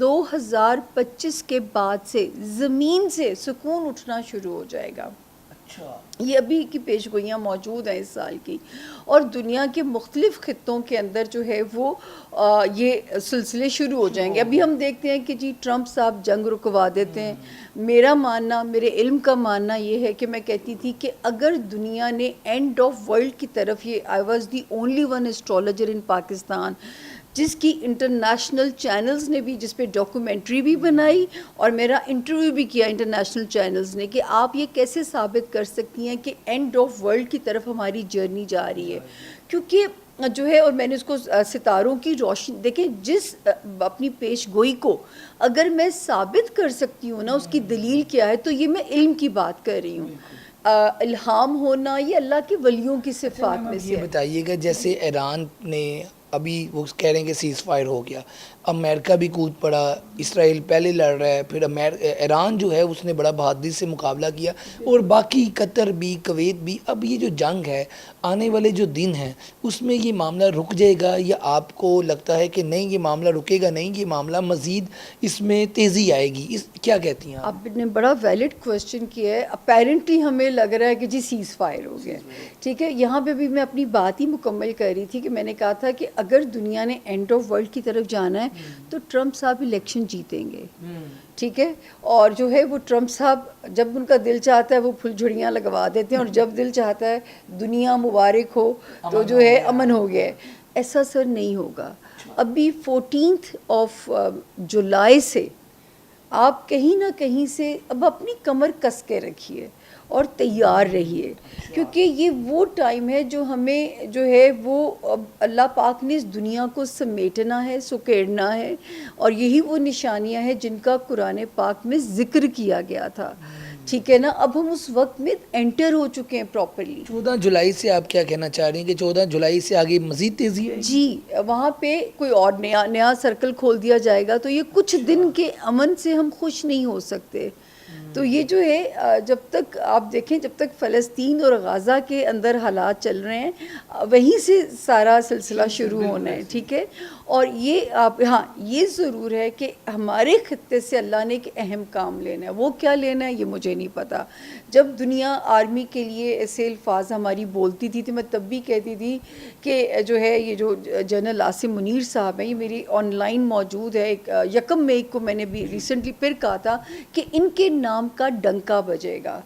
2025 کے بعد سے زمین سے سکون اٹھنا شروع ہو جائے گا. یہ ابھی کی پیش گوئیاں موجود ہیں اس سال کی, اور دنیا کے مختلف خطوں کے اندر جو ہے وہ یہ سلسلے شروع ہو جائیں گے. ابھی ہم دیکھتے ہیں کہ جی ٹرمپ صاحب جنگ رکوا دیتے ہیں. میرا ماننا, میرے علم کا ماننا یہ ہے کہ میں کہتی تھی کہ اگر دنیا نے اینڈ آف ورلڈ کی طرف, یہ I was the only one astrologer in Pakistan جس کی انٹرنیشنل چینلز نے بھی, جس پہ ڈاکومنٹری بھی بنائی اور میرا انٹرویو بھی کیا انٹرنیشنل چینلز نے, کہ آپ یہ کیسے ثابت کر سکتی ہیں کہ اینڈ آف ورلڈ کی طرف ہماری جرنی جا رہی ہے. کیونکہ جو ہے, اور میں نے اس کو ستاروں کی روشنی, دیکھیں جس اپنی پیش گوئی کو اگر میں ثابت کر سکتی ہوں نا, اس کی دلیل کیا ہے, تو یہ میں علم کی بات کر رہی ہوں. الہام ہونا یہ اللہ کے ولیوں کی صفات میں سے. یہ بتائیے گا, جیسے ایران نے ابھی وہ کہہ رہے ہیں کہ سیز فائر ہو گیا, امریکہ بھی کود پڑا, اسرائیل پہلے لڑ رہا ہے, پھر ایران جو ہے اس نے بڑا بہادری سے مقابلہ کیا, اور باقی قطر بھی, کویت بھی. اب یہ جو جنگ ہے, آنے والے جو دن ہیں اس میں یہ معاملہ رک جائے گا, یا آپ کو لگتا ہے کہ نہیں یہ معاملہ رکے گا نہیں, یہ معاملہ مزید اس میں تیزی آئے گی؟ کیا کہتی ہیں آپ نے بڑا ویلڈ کویسچن کیا ہے. اپیرنٹلی ہمیں لگ رہا ہے کہ جی سیز فائر ہو گیا, ٹھیک ہے. یہاں پہ بھی میں اپنی بات ہی مکمل کر رہی تھی کہ میں نے کہا تھا کہ اگر دنیا نے اینڈ آف ورلڈ کی طرف جانا ہے تو ٹرمپ صاحب الیکشن جیتیں گے, ٹھیک ہے. اور جو ہے وہ ٹرمپ صاحب جب ان کا دل چاہتا ہے وہ پھل جھڑیاں لگوا دیتے ہیں, اور جب دل چاہتا ہے دنیا مبارک ہو تو جو ہے امن ہو گیا. ایسا سر نہیں ہوگا. ابھی 14 جولائی سے آپ کہیں نہ کہیں سے اب اپنی کمر کس کے رکھیے اور تیار رہیے, کیونکہ یہ وہ ٹائم ہے جو ہمیں جو ہے وہ اللہ پاک نے اس دنیا کو سمیٹنا ہے, سکیڑنا ہے, اور یہی وہ نشانیاں ہیں جن کا قرآن پاک میں ذکر کیا گیا تھا, ٹھیک ہے نا. اب ہم اس وقت میں انٹر ہو چکے ہیں پراپرلی. 14 جولائی سے آپ کیا کہنا چاہ رہی ہیں کہ 14 جولائی سے آگے مزید تیزی ہے؟ جی, وہاں پہ کوئی اور نیا سرکل کھول دیا جائے گا, تو یہ کچھ دن کے امن سے ہم خوش نہیں ہو سکتے. تو یہ جو ہے جب تک آپ دیکھیں, جب تک فلسطین اور غزہ کے اندر حالات چل رہے ہیں, وہیں سے سارا سلسلہ شروع ہونا ہے, ٹھیک ہے. اور یہ آپ, ہاں یہ ضرور ہے کہ ہمارے خطے سے اللہ نے ایک اہم کام لینا ہے. وہ کیا لینا ہے یہ مجھے نہیں پتا. جب دنیا آرمی کے لیے ایسے الفاظ ہماری بولتی تھی تو میں تب بھی کہتی تھی کہ جو ہے یہ جو جنرل عاصم منیر صاحب ہیں, یہ میری آن لائن موجود ہے. 1 مئی کو میں نے بھی ریسنٹلی پھر کہا تھا کہ ان کے نام کا ڈنکا بجے گا,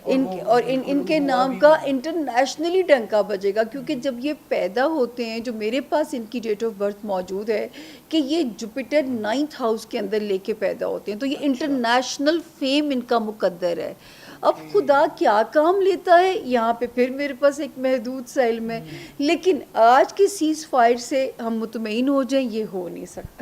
ان کے نام کا انٹرنیشنلی ڈنکا بجے گا, کیونکہ جب یہ پیدا ہوتے ہیں, جو میرے پاس ان کی ڈیٹ آف برتھ موجود ہے کہ یہ جوپیٹر 9th ہاؤس کے اندر لے کے پیدا ہوتے ہیں, تو یہ انٹرنیشنل فیم ان کا مقدر ہے. اب خدا کیا کام لیتا ہے یہاں پہ پھر میرے پاس ایک محدود سا علم ہے, لیکن آج کے سیز فائر سے ہم مطمئن ہو جائیں یہ ہو نہیں سکتا.